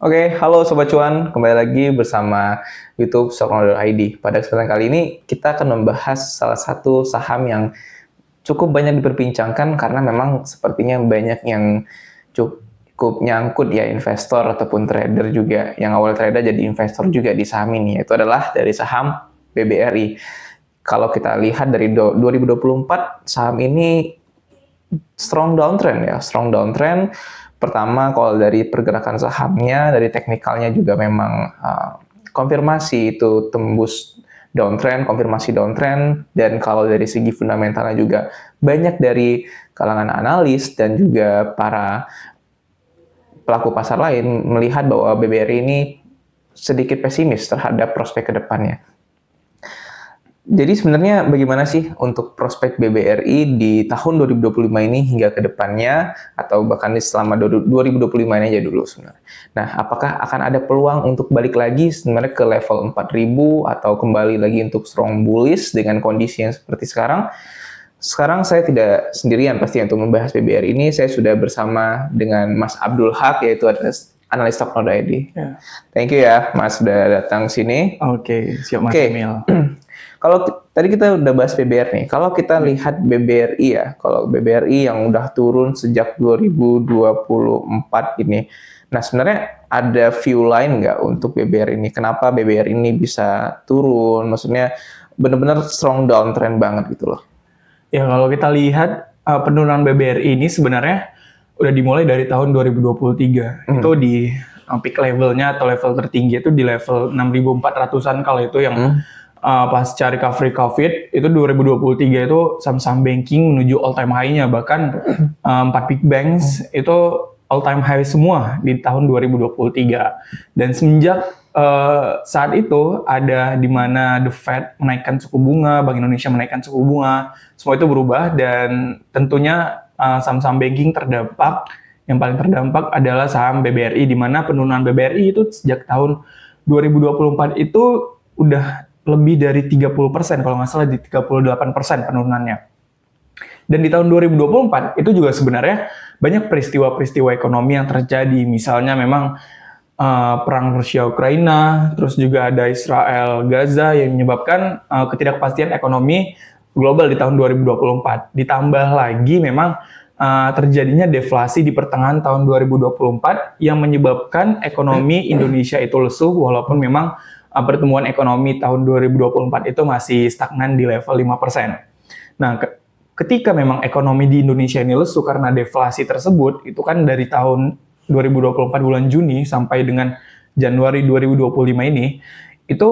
Oke, halo Sobat Cuan, kembali lagi bersama YouTube Stockholder.id. Pada kesempatan kali ini, kita akan membahas salah satu saham yang cukup banyak diperbincangkan karena memang sepertinya banyak yang cukup nyangkut ya investor ataupun trader juga. Yang awal trader jadi investor juga di saham ini, yaitu adalah dari saham BBRI. Kalau kita lihat dari 2024, saham ini strong downtrend ya, strong downtrend. Pertama, kalau dari pergerakan sahamnya, dari teknikalnya juga memang konfirmasi itu tembus downtrend, konfirmasi downtrend, dan kalau dari segi fundamentalnya juga banyak dari kalangan analis dan juga para pelaku pasar lain melihat bahwa BBRI ini sedikit pesimis terhadap prospek ke depannya. Jadi sebenarnya bagaimana sih untuk prospek BBRI di tahun 2025 ini hingga ke depannya, atau bahkan selama 2025 ini aja dulu sebenarnya. Nah, apakah akan ada peluang untuk balik lagi sebenarnya ke level 4.000 atau kembali lagi untuk strong bullish dengan kondisi yang seperti sekarang? Sekarang saya tidak sendirian pasti untuk membahas BBRI ini, saya sudah bersama dengan Mas Abdul Haq, yaitu analis Stockholder.id. Ya. Thank you ya Mas sudah datang sini. Oke, siap Mas Oke. Emil. Kalau tadi kita udah bahas BBR nih, kalau kita lihat BBRI ya, kalau BBRI yang udah turun sejak 2024 ini, nah sebenarnya ada view lain nggak untuk BBR ini? Kenapa BBR ini bisa turun? Maksudnya benar-benar strong downtrend banget gitu loh. Ya kalau kita lihat penurunan BBRI ini sebenarnya udah dimulai dari tahun 2023. Itu di peak levelnya atau level tertinggi itu di level 6.400-an kalau itu yang pas cari recovery COVID itu 2023 itu saham-saham banking menuju all time high-nya, bahkan 4 big banks itu all time high semua di tahun 2023. Dan semenjak saat itu ada di mana the Fed menaikkan suku bunga, Bank Indonesia menaikkan suku bunga, semua itu berubah dan tentunya saham-saham banking terdampak. Yang paling terdampak adalah saham BBRI, di mana penurunan BBRI itu sejak tahun 2024 itu udah lebih dari 30%, kalau nggak salah di 38% penurunannya. Dan di tahun 2024 itu juga sebenarnya banyak peristiwa-peristiwa ekonomi yang terjadi. Misalnya memang perang Rusia-Ukraina, terus juga ada Israel-Gaza yang menyebabkan ketidakpastian ekonomi global di tahun 2024. Ditambah lagi memang terjadinya deflasi di pertengahan tahun 2024 yang menyebabkan ekonomi Indonesia itu lesu, walaupun memang pertumbuhan ekonomi tahun 2024 itu masih stagnan di level 5%. Nah, ketika memang ekonomi di Indonesia ini lesu karena deflasi tersebut, itu kan dari tahun 2024 bulan Juni sampai dengan Januari 2025 ini, itu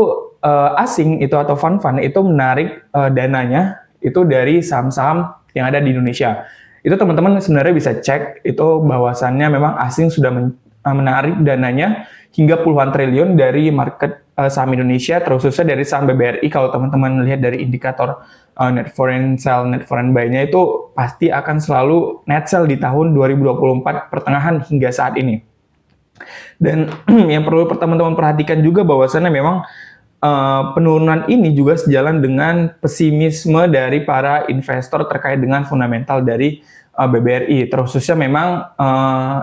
asing itu atau fund itu menarik dananya itu dari saham-saham yang ada di Indonesia. Itu teman-teman sebenarnya bisa cek itu bahwasannya memang asing sudah menarik dananya hingga puluhan triliun dari market saham Indonesia, terkhususnya dari saham BBRI. Kalau teman-teman lihat dari indikator net foreign sell, net foreign buy-nya itu pasti akan selalu net sell di tahun 2024 pertengahan hingga saat ini. Dan yang perlu teman-teman perhatikan juga bahwasannya memang penurunan ini juga sejalan dengan pesimisme dari para investor terkait dengan fundamental dari BBRI. Terkhususnya memang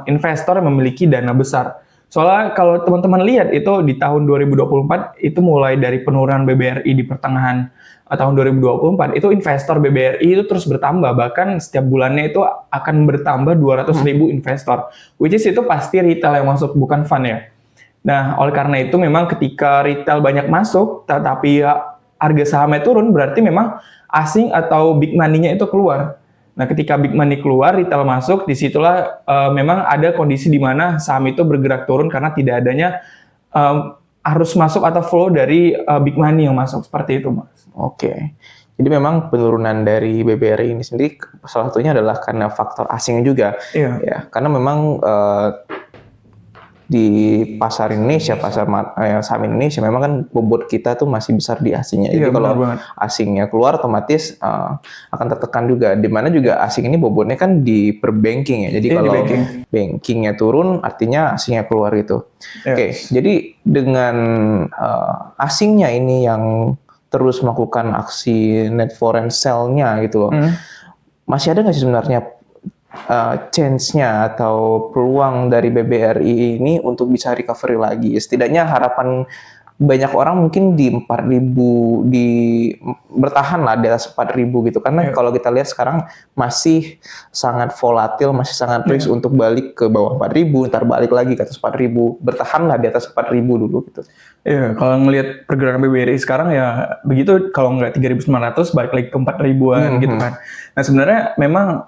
investor memiliki dana besar. Soalnya kalau teman-teman lihat itu di tahun 2024 itu mulai dari penurunan BBRI di pertengahan tahun 2024 itu investor BBRI itu terus bertambah, bahkan setiap bulannya itu akan bertambah 200.000 investor, which is itu pasti retail yang masuk, bukan fund ya. Nah, oleh karena itu memang ketika retail banyak masuk tetapi harga sahamnya turun, berarti memang asing atau big money-nya itu keluar. Nah, ketika big money keluar, retail masuk, disitulah memang ada kondisi di mana saham itu bergerak turun karena tidak adanya arus masuk atau flow dari big money yang masuk, seperti itu, Mas. Oke. Jadi memang penurunan dari BBRI ini sendiri salah satunya adalah karena faktor asing juga. Iya. Ya, karena memang di pasar Indonesia, saham Indonesia memang kan bobot kita tuh masih besar di asingnya. Jadi kalau asingnya keluar otomatis akan tertekan juga. Di mana juga asing ini bobotnya kan di perbanking ya. Jadi kalau bankingnya turun artinya asingnya keluar gitu. Oke, jadi dengan asingnya ini yang terus melakukan aksi net foreign sell-nya gitu loh. Masih ada nggak sih sebenarnya chance-nya atau peluang dari BBRI ini untuk bisa recovery lagi? Setidaknya harapan banyak orang mungkin di 4.000 bertahan lah di atas 4.000 gitu, karena kalau kita lihat sekarang masih sangat volatil, masih sangat risk untuk balik ke bawah 4.000, ntar balik lagi ke atas 4.000, bertahan lah di atas 4.000 dulu gitu. Iya, kalau ngelihat pergerakan BBRI sekarang ya begitu, kalau ngelihat 3.900 balik lagi ke 4.000-an gitu kan. Nah sebenarnya memang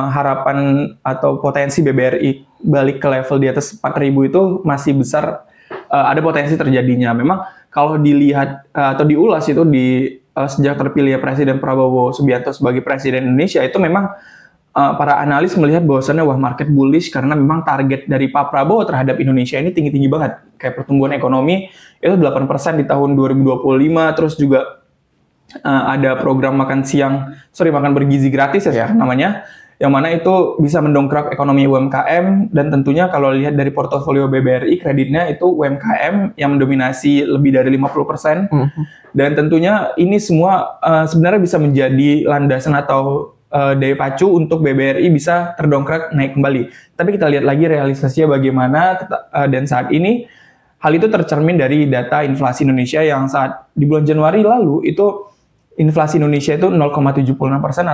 harapan atau potensi BBRI balik ke level di atas 4.000 itu masih besar, ada potensi terjadinya. Memang kalau dilihat atau diulas itu sejak terpilih Presiden Prabowo Subianto sebagai Presiden Indonesia, itu memang para analis melihat bahwasannya wah market bullish karena memang target dari Pak Prabowo terhadap Indonesia ini tinggi-tinggi banget. Kayak pertumbuhan ekonomi itu 8% di tahun 2025, terus juga ada program makan bergizi gratis ya namanya, yang mana itu bisa mendongkrak ekonomi UMKM, dan tentunya kalau lihat dari portofolio BBRI kreditnya itu UMKM yang mendominasi lebih dari 50%. Dan tentunya ini semua sebenarnya bisa menjadi landasan atau daya pacu untuk BBRI bisa terdongkrak naik kembali. Tapi kita lihat lagi realisasinya bagaimana, dan saat ini hal itu tercermin dari data inflasi Indonesia yang saat di bulan Januari lalu itu inflasi Indonesia itu 0,76%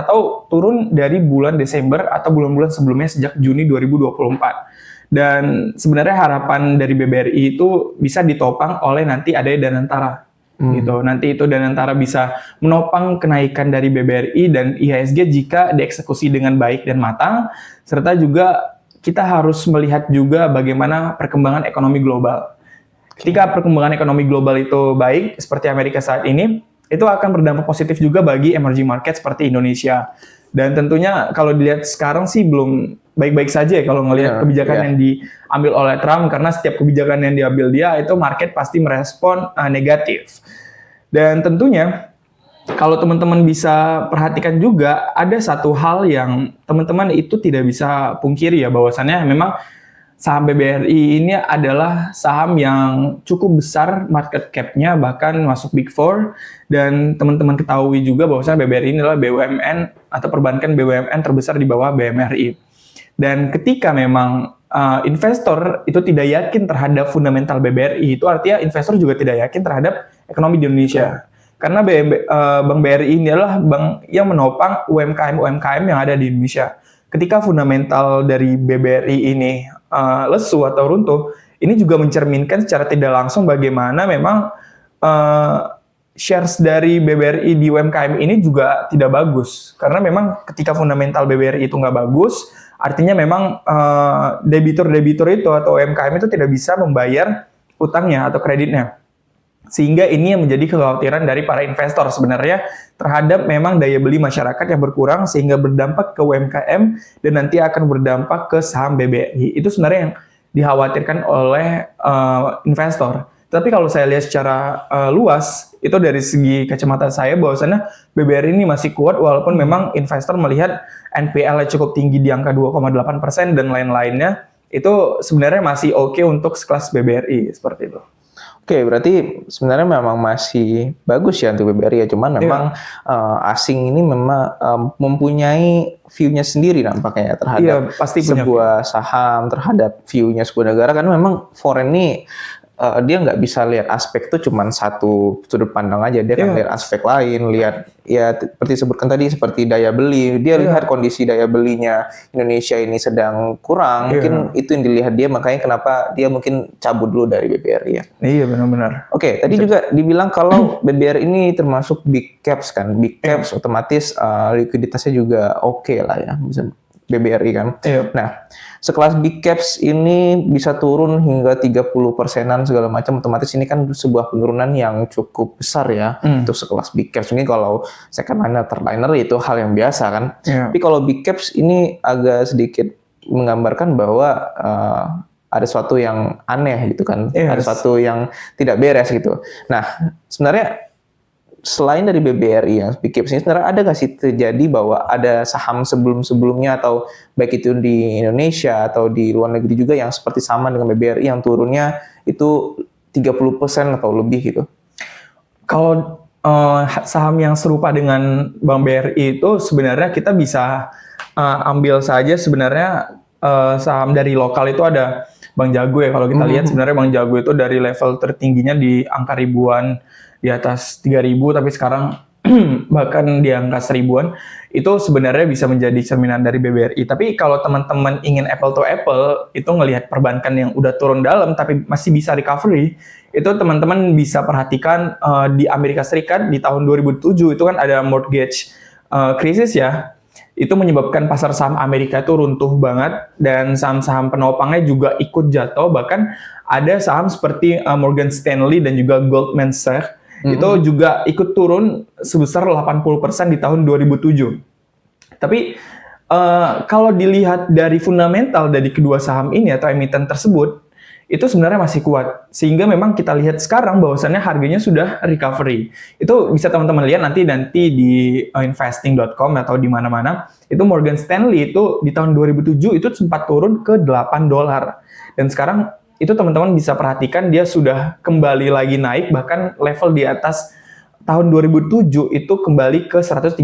atau turun dari bulan Desember atau bulan-bulan sebelumnya sejak Juni 2024. Dan sebenarnya harapan dari BBRI itu bisa ditopang oleh nanti adanya Danantara. Gitu. Nanti itu Danantara bisa menopang kenaikan dari BBRI dan IHSG jika dieksekusi dengan baik dan matang, serta juga kita harus melihat juga bagaimana perkembangan ekonomi global. Ketika perkembangan ekonomi global itu baik seperti Amerika saat ini, itu akan berdampak positif juga bagi emerging market seperti Indonesia. Dan tentunya kalau dilihat sekarang sih belum baik-baik saja ya kalau ngelihat kebijakan yang diambil oleh Trump, karena setiap kebijakan yang diambil dia itu market pasti merespon negatif. Dan tentunya kalau teman-teman bisa perhatikan juga ada satu hal yang teman-teman itu tidak bisa pungkiri ya, bahwasannya memang saham BBRI ini adalah saham yang cukup besar market cap-nya, bahkan masuk Big Four, dan teman-teman ketahui juga bahwasanya BBRI ini adalah BUMN atau perbankan BUMN terbesar di bawah BMRI. Dan ketika memang investor itu tidak yakin terhadap fundamental BBRI, itu artinya investor juga tidak yakin terhadap ekonomi di Indonesia. Karena Bank BRI ini adalah bank yang menopang UMKM yang ada di Indonesia. Ketika fundamental dari BBRI ini lesu atau runtuh, ini juga mencerminkan secara tidak langsung bagaimana memang shares dari BBRI di UMKM ini juga tidak bagus. Karena memang ketika fundamental BBRI itu nggak bagus, artinya memang debitur-debitur itu atau UMKM itu tidak bisa membayar utangnya atau kreditnya. Sehingga ini yang menjadi kekhawatiran dari para investor sebenarnya terhadap memang daya beli masyarakat yang berkurang, sehingga berdampak ke UMKM dan nanti akan berdampak ke saham BBRI. Itu sebenarnya yang dikhawatirkan oleh investor. Tapi kalau saya lihat secara luas, itu dari segi kacamata saya bahwasannya BBRI ini masih kuat walaupun memang investor melihat NPL-nya cukup tinggi di angka 2,8% dan lain-lainnya, itu sebenarnya masih oke untuk sekelas BBRI seperti itu. Oke, berarti sebenarnya memang masih bagus ya untuk BBRI ya, cuman memang asing ini memang mempunyai view-nya sendiri nampaknya ya terhadap pasti sebuah saham, terhadap view-nya sebuah negara, karena memang foreign ini dia nggak bisa lihat aspek itu cuma satu sudut pandang aja, dia kan lihat aspek lain, lihat ya seperti disebutkan tadi seperti daya beli, dia lihat kondisi daya belinya Indonesia ini sedang kurang, mungkin itu yang dilihat dia, makanya kenapa dia mungkin cabut dulu dari BBRI ya. Iya benar-benar. Oke, tadi juga dibilang kalau BBRI ini termasuk big caps kan, big caps otomatis likuiditasnya juga oke lah ya, bisa BBRI kan. Nah, sekelas big caps ini bisa turun hingga 30%-an segala macam, otomatis ini kan sebuah penurunan yang cukup besar ya untuk sekelas big caps. Ini kalau second liner, third liner itu hal yang biasa kan. Tapi kalau big caps ini agak sedikit menggambarkan bahwa ada sesuatu yang aneh gitu kan, ada sesuatu yang tidak beres gitu. Nah, sebenarnya selain dari BBRI yang big caps ini, sebenarnya ada nggak sih terjadi bahwa ada saham sebelum-sebelumnya atau baik itu di Indonesia atau di luar negeri juga yang seperti sama dengan BBRI yang turunnya itu 30% atau lebih gitu? Kalau saham yang serupa dengan Bank BRI itu sebenarnya kita bisa ambil saja sebenarnya saham dari lokal itu ada Bank Jago ya. Kalau kita lihat sebenarnya Bank Jago itu dari level tertingginya di angka ribuan, di atas 3.000, tapi sekarang bahkan di angka 1.000-an, itu sebenarnya bisa menjadi cerminan dari BBRI. Tapi kalau teman-teman ingin apple to apple, itu ngelihat perbankan yang udah turun dalam tapi masih bisa recovery, itu teman-teman bisa perhatikan di Amerika Serikat di tahun 2007 itu kan ada mortgage krisis ya. Itu menyebabkan pasar saham Amerika itu runtuh banget dan saham-saham penopangnya juga ikut jatuh. Bahkan ada saham seperti Morgan Stanley dan juga Goldman Sachs itu juga ikut turun sebesar 80% di tahun 2007. Tapi kalau dilihat dari fundamental dari kedua saham ini atau emiten tersebut, itu sebenarnya masih kuat. Sehingga memang kita lihat sekarang bahwasannya harganya sudah recovery. Itu bisa teman-teman lihat nanti di investing.com atau di mana-mana. Itu Morgan Stanley itu di tahun 2007 itu sempat turun ke $8. Dan sekarang itu teman-teman bisa perhatikan dia sudah kembali lagi naik, bahkan level di atas tahun 2007 itu kembali ke $136.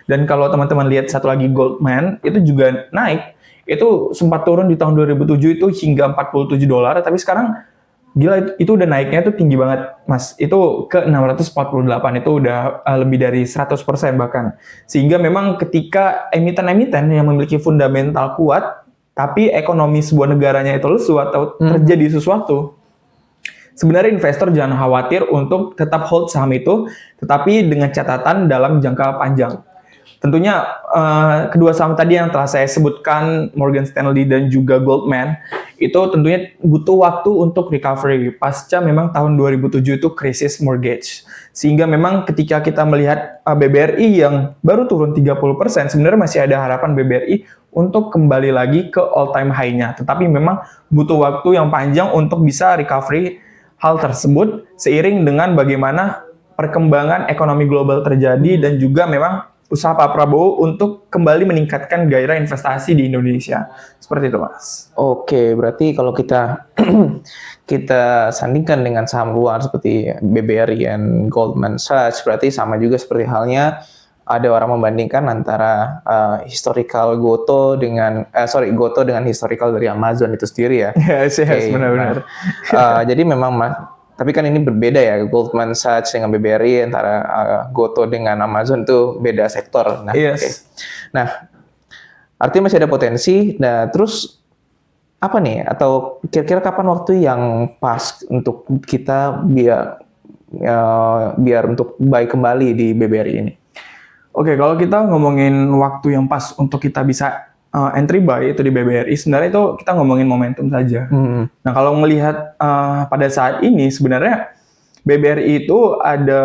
Dan kalau teman-teman lihat satu lagi Goldman, itu juga naik. Itu sempat turun di tahun 2007 itu hingga $47, tapi sekarang gila itu udah naiknya itu tinggi banget, Mas. Itu ke 648, itu udah lebih dari 100% bahkan. Sehingga memang ketika emiten-emiten yang memiliki fundamental kuat, tapi ekonomi sebuah negaranya itu lesu atau terjadi sesuatu, sebenarnya investor jangan khawatir untuk tetap hold saham itu, tetapi dengan catatan dalam jangka panjang. Tentunya kedua saham tadi yang telah saya sebutkan, Morgan Stanley dan juga Goldman, itu tentunya butuh waktu untuk recovery pasca memang tahun 2007 itu krisis mortgage. Sehingga memang ketika kita melihat BBRI yang baru turun 30%, sebenarnya masih ada harapan BBRI untuk kembali lagi ke all time high-nya. Tetapi memang butuh waktu yang panjang untuk bisa recovery hal tersebut seiring dengan bagaimana perkembangan ekonomi global terjadi dan juga memang usaha Pak Prabowo untuk kembali meningkatkan gairah investasi di Indonesia. Seperti itu, Mas. Oke, berarti kalau kita kita sandingkan dengan saham luar seperti BBRI dan Goldman Sachs, berarti sama juga seperti halnya ada orang membandingkan antara historical Goto dengan Goto dengan historical dari Amazon itu sendiri ya. Yes, benar-benar. Jadi memang tapi kan ini berbeda ya, Goldman Sachs dengan BBRI, antara Goto dengan Amazon itu beda sektor. Nah, yes. Nah, artinya masih ada potensi. Nah, terus apa nih? Atau kira-kira kapan waktu yang pas untuk kita biar untuk buy kembali di BBRI ini? Oke, kalau kita ngomongin waktu yang pas untuk kita bisa entry buy itu di BBRI, sebenarnya itu kita ngomongin momentum saja. Nah, kalau melihat pada saat ini sebenarnya BBRI itu ada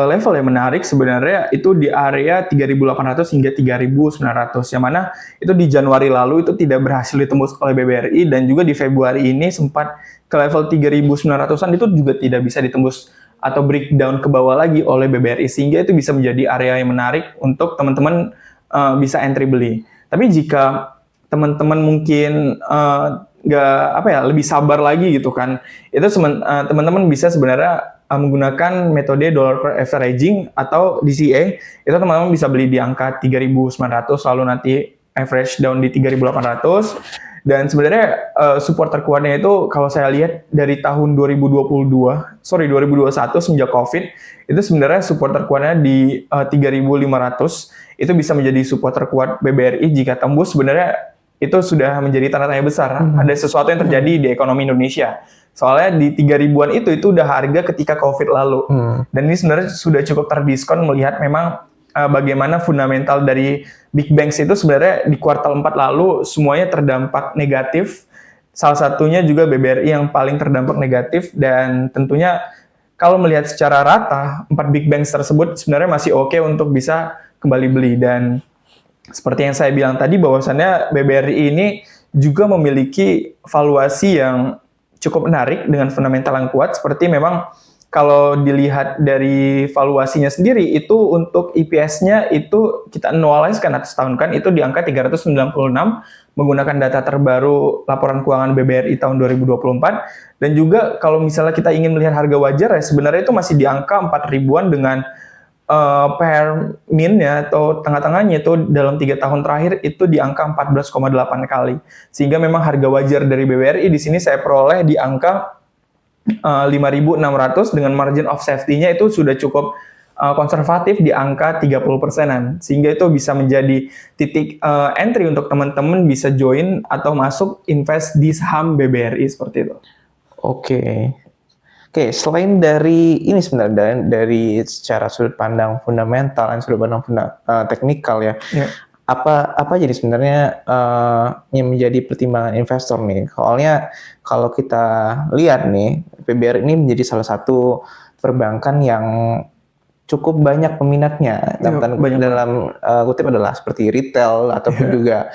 level yang menarik sebenarnya itu di area 3.800 hingga 3.900, yang mana itu di Januari lalu itu tidak berhasil ditembus oleh BBRI, dan juga di Februari ini sempat ke level 3.900-an itu juga tidak bisa ditembus atau breakdown ke bawah lagi oleh BBRI, sehingga itu bisa menjadi area yang menarik untuk teman-teman bisa entry beli. Tapi jika teman-teman mungkin lebih sabar lagi gitu kan, itu teman-teman bisa sebenarnya menggunakan metode dollar per averaging atau DCA. Itu teman-teman bisa beli di angka 3.900 lalu nanti average down di 3.800. Dan sebenarnya support terkuatnya itu kalau saya lihat dari tahun 2021 semenjak COVID, itu sebenarnya support terkuatnya di 3.500. Itu bisa menjadi support terkuat BBRI. Jika tembus sebenarnya itu sudah menjadi tanda tanya besar. Ada sesuatu yang terjadi di ekonomi Indonesia. Soalnya di 3.000-an itu udah harga ketika COVID lalu. Dan ini sebenarnya sudah cukup terdiskon melihat memang bagaimana fundamental dari big banks itu sebenarnya di kuartal 4 lalu semuanya terdampak negatif. Salah satunya juga BBRI yang paling terdampak negatif, dan tentunya kalau melihat secara rata 4 big banks tersebut sebenarnya masih oke untuk bisa kembali beli. Dan seperti yang saya bilang tadi bahwasannya BBRI ini juga memiliki valuasi yang cukup menarik dengan fundamental yang kuat, seperti memang kalau dilihat dari valuasinya sendiri itu untuk EPS-nya itu kita annualize-kan atau setahunkan itu di angka 396 menggunakan data terbaru laporan keuangan BBRI tahun 2024. Dan juga kalau misalnya kita ingin melihat harga wajar ya sebenarnya itu masih di angka 4 ribuan dengan per min-nya atau tengah-tengahnya itu dalam 3 tahun terakhir itu di angka 14,8 kali. Sehingga memang harga wajar dari BBRI di sini saya peroleh di angka 5.600 dengan margin of safety-nya itu sudah cukup konservatif di angka 30%-an. Sehingga itu bisa menjadi titik entry untuk teman-teman bisa join atau masuk invest di saham BBRI seperti itu. Oke. Oke, selain dari ini sebenarnya dari secara sudut pandang fundamental dan sudut pandang teknikal ya, apa jadi sebenarnya yang menjadi pertimbangan investor nih? Soalnya kalau kita lihat nih, PBR ini menjadi salah satu perbankan yang cukup banyak peminatnya dalam kutip adalah seperti retail ataupun juga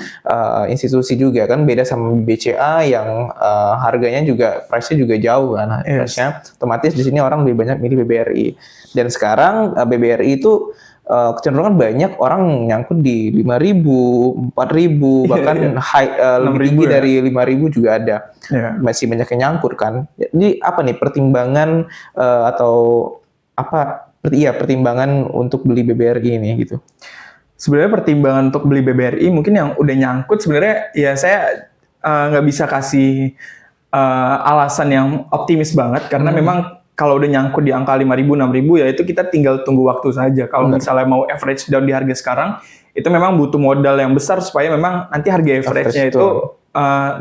institusi juga kan, beda sama BCA yang harganya juga price-nya juga jauh kan, price-nya otomatis di sini orang lebih banyak milih BBRI. Dan sekarang BBRI itu kecenderungan banyak orang nyangkut di 5.000, 4.000 bahkan lebih tinggi dari 5.000 juga ada. Masih banyak yang nyangkut kan. Jadi apa nih pertimbangan atau apa pertimbangan untuk beli BBRI ini gitu? Sebenarnya pertimbangan untuk beli BBRI mungkin yang udah nyangkut sebenarnya ya saya nggak bisa kasih alasan yang optimis banget karena memang kalau udah nyangkut di angka 5.000, 6.000 ya itu kita tinggal tunggu waktu saja. Kalau misalnya mau average down di harga sekarang itu memang butuh modal yang besar supaya memang nanti harga average-nya itu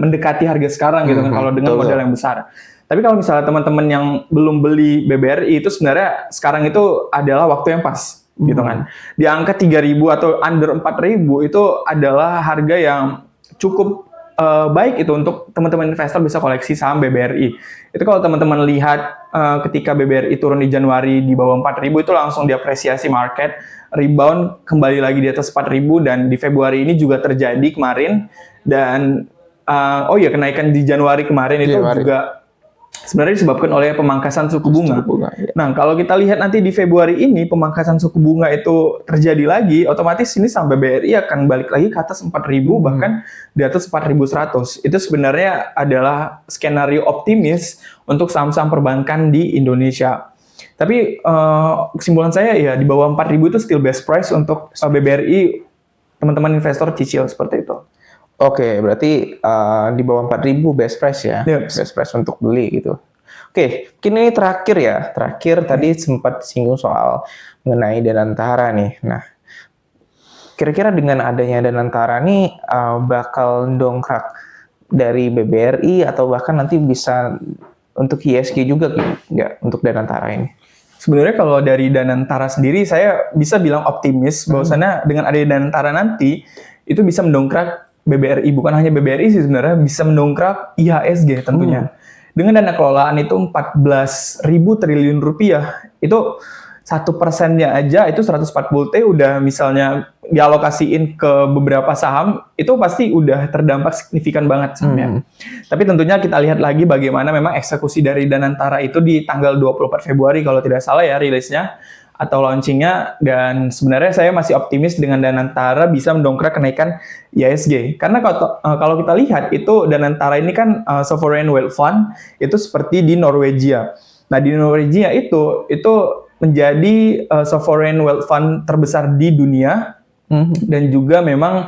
mendekati harga sekarang gitu kan kalau dengan modal yang besar. Tapi kalau misalnya teman-teman yang belum beli BBRI itu sebenarnya sekarang itu adalah waktu yang pas gitu kan. Di angka 3.000 atau under 4.000 itu adalah harga yang cukup baik itu untuk teman-teman investor bisa koleksi saham BBRI. Itu kalau teman-teman lihat ketika BBRI turun di Januari di bawah 4.000 itu langsung diapresiasi market, rebound kembali lagi di atas 4.000 dan di Februari ini juga terjadi kemarin dan kenaikan di Januari kemarin itu juga sebenarnya disebabkan oleh pemangkasan suku bunga. Nah, kalau kita lihat nanti di Februari ini pemangkasan suku bunga itu terjadi lagi, otomatis ini saham BBRI akan balik lagi ke atas 4.000 bahkan di atas 4.100. Itu sebenarnya adalah skenario optimis untuk saham-saham perbankan di Indonesia. Tapi kesimpulan saya ya di bawah 4.000 itu still best price untuk BBRI teman-teman investor cicil seperti itu. Oke, berarti di bawah 4.000 best price ya, best price untuk beli gitu. Oke, mungkin ini terakhir ya. Terakhir tadi sempat singgung soal mengenai Danantara nih. Nah, kira-kira dengan adanya Danantara nih bakal dongkrak dari BBRI atau bahkan nanti bisa untuk ISG juga nggak untuk Danantara ini? Sebenarnya kalau dari Danantara sendiri saya bisa bilang optimis bahwasannya dengan adanya Danantara nanti itu bisa mendongkrak BBRI, bukan hanya BBRI sih sebenarnya, bisa mendongkrak IHSG tentunya. Dengan dana kelolaan itu 14.000 triliun rupiah, itu 1%-nya aja itu 140 T udah misalnya dialokasiin ke beberapa saham, itu pasti udah terdampak signifikan banget sahamnya. Tapi tentunya kita lihat lagi bagaimana memang eksekusi dari Danantara itu di tanggal 24 Februari kalau tidak salah ya rilisnya atau launchingnya, dan sebenarnya saya masih optimis dengan Danantara bisa mendongkrak kenaikan IHSG karena kalau kita lihat itu Danantara ini kan sovereign wealth fund itu seperti di Norwegia. Nah di Norwegia itu menjadi sovereign wealth fund terbesar di dunia dan juga memang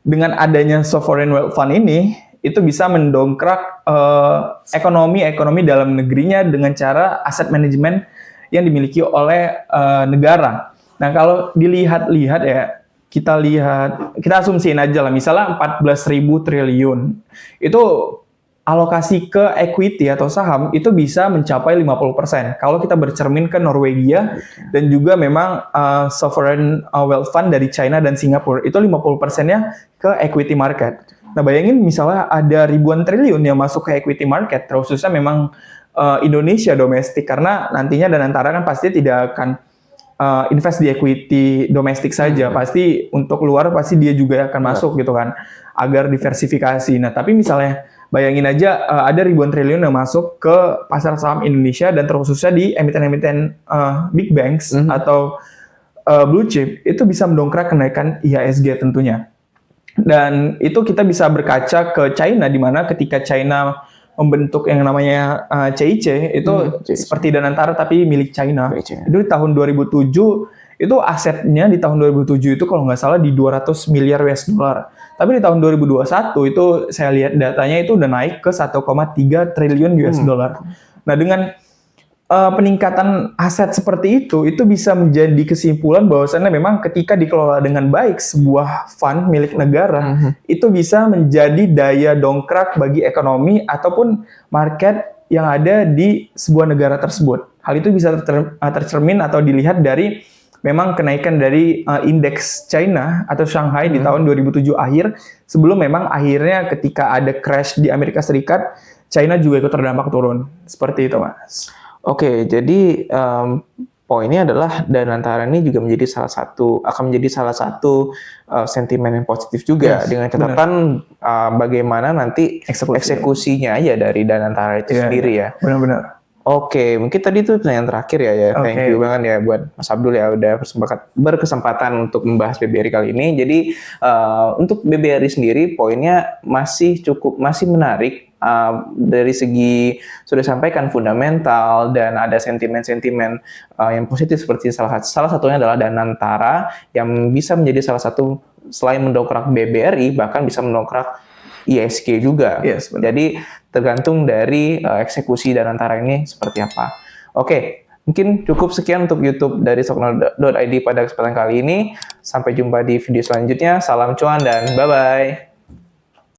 dengan adanya sovereign wealth fund ini itu bisa mendongkrak ekonomi dalam negerinya dengan cara aset manajemen yang dimiliki oleh negara. Nah, kalau dilihat-lihat ya, kita asumsiin aja lah, misalnya 14.000 triliun. Itu alokasi ke equity atau saham itu bisa mencapai 50%. Kalau kita bercermin ke Norwegia dan juga memang sovereign wealth fund dari China dan Singapura, itu 50%-nya ke equity market. Nah, bayangin misalnya ada ribuan triliun yang masuk ke equity market, khususnya memang Indonesia domestik, karena nantinya Danantara kan pasti tidak akan invest di equity domestik saja, pasti untuk luar pasti dia juga akan masuk gitu kan, agar diversifikasi. Nah tapi misalnya bayangin aja ada ribuan triliun yang masuk ke pasar saham Indonesia dan terkhususnya di emiten-emiten big banks atau blue chip, itu bisa mendongkrak kenaikan IHSG tentunya. Dan itu kita bisa berkaca ke China, di mana ketika China membentuk yang namanya CIC, itu seperti Danantara tapi milik China. Itu di tahun 2007, itu asetnya di tahun 2007 itu kalau nggak salah di 200 miliar US dollar. Tapi di tahun 2021 itu saya lihat datanya itu udah naik ke 1,3 triliun US dollar. Nah, dengan peningkatan aset seperti itu bisa menjadi kesimpulan bahwasannya memang ketika dikelola dengan baik sebuah fund milik negara, itu bisa menjadi daya dongkrak bagi ekonomi ataupun market yang ada di sebuah negara tersebut. Hal itu bisa tercermin atau dilihat dari memang kenaikan dari indeks China atau Shanghai di tahun 2007 akhir, sebelum memang akhirnya ketika ada crash di Amerika Serikat, China juga ikut terdampak turun. Seperti itu, Mas. Oke, jadi poinnya adalah Danantara ini juga akan menjadi salah satu sentimen yang positif juga, dengan catatan bagaimana nanti eksekusinya aja dari Danantara itu sendiri ya. Benar-benar. Oke, mungkin tadi itu pertanyaan terakhir ya. Thank you banget ya buat Mas Abdul ya udah berkesempatan untuk membahas BBRI kali ini. Jadi untuk BBRI sendiri poinnya masih menarik dari segi sudah sampaikan fundamental dan ada sentimen-sentimen yang positif seperti salah satunya adalah Danantara yang bisa menjadi salah satu selain mendongkrak BBRI bahkan bisa mendongkrak IHSG juga. Yes, jadi tergantung dari eksekusi Danantara ini seperti apa. Oke, mungkin cukup sekian untuk YouTube dari Stocknol.id pada kesempatan kali ini. Sampai jumpa di video selanjutnya. Salam cuan dan bye-bye.